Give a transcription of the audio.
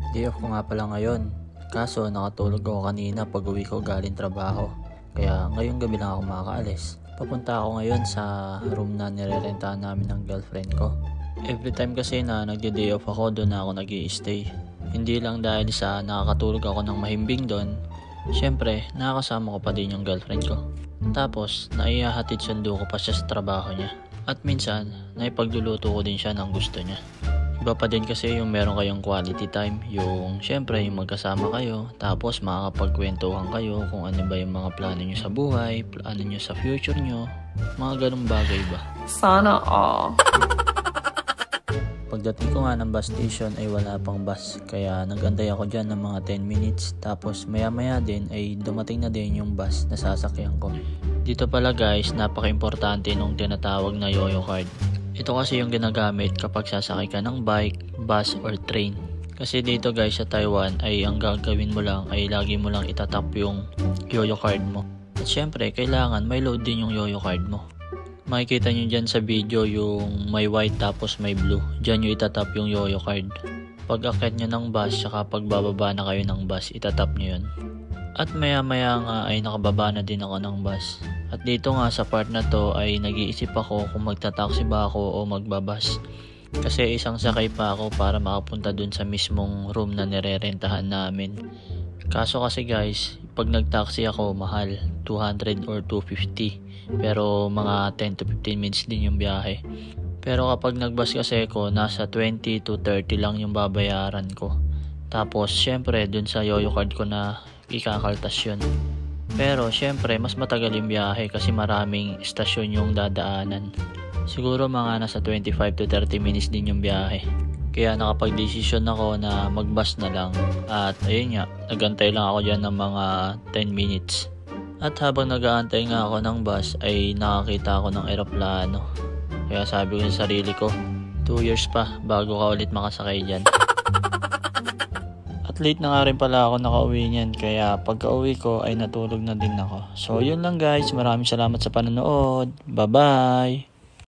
Day off ko nga pala ngayon. Kaso nakatulog ako kanina pag uwi ko galing trabaho. Kaya ngayong gabi lang ako makakaalis. Papunta ako ngayon sa room na nirerentahan namin ng girlfriend ko. Every time kasi na nagde-day off ako, doon na ako nag-i-stay. Hindi lang dahil sa nakakatulog ako ng mahimbing doon. Siyempre, nakakasama ko pa din yung girlfriend ko. Tapos, naihahatid sundo ko pa siya sa trabaho niya. At minsan, naipagluluto ko din siya ng gusto niya. Iba pa din kasi yung meron kayong quality time, yung syempre yung magkasama kayo, tapos makakapagkwentuhan kayo kung ano ba yung mga plano nyo sa buhay, plano nyo sa future nyo, mga ganung bagay ba. Sana all. Pagdating ko nga ng bus station ay wala pang bus, kaya nagantay ako dyan ng mga 10 minutes, tapos maya maya din ay dumating na din yung bus na sasakyan ko. Dito pala guys, napaka-importante nung tinatawag na yoyo card. Ito kasi yung ginagamit kapag sasakay ka ng bike, bus, or train. Kasi dito guys sa Taiwan ay ang gagawin mo lang ay lagi mo lang itatap yung yoyo card mo. At syempre kailangan may load din yung yoyo card mo. Makikita nyo dyan sa video yung may white tapos may blue. Dyan nyo itatap yung yoyo card. Pag akit nyo ng bus saka pag bababa na kayo ng bus, itatap nyo yun. At maya maya nga ay nakababa na din ako ng bus. At dito nga sa part na to ay nag-iisip ako kung magta-taxi ba ako o magbabas. Kasi isang sakay pa ako para makapunta dun sa mismong room na nirerentahan namin. Kaso kasi guys, pag nag-taxi ako mahal, 200 or 250. Pero mga 10 to 15 minutes din yung biyahe. Pero kapag nag-bus kasi ako, nasa 20 to 30 lang yung babayaran ko. Tapos syempre dun sa yoyo card ko na ikakaltas yun. Pero syempre mas matagal yung biyahe kasi maraming estasyon yung dadaanan. Siguro mga nasa 25 to 30 minutes din yung biyahe. Kaya nakapag-desisyon ako na mag-bus na lang. At ayun nga, nagantay lang ako dyan ng mga 10 minutes. At habang nag-aantay nga ako ng bus ay nakakita ako ng eroplano. Kaya sabi ko sa sarili ko, 2 years pa bago ka ulit makasakay dyan. Late na nga rin pala ako nakauwi niyan, kaya pagka-uwi ko ay natulog na din ako. So yun lang guys, maraming salamat sa panonood. Bye bye!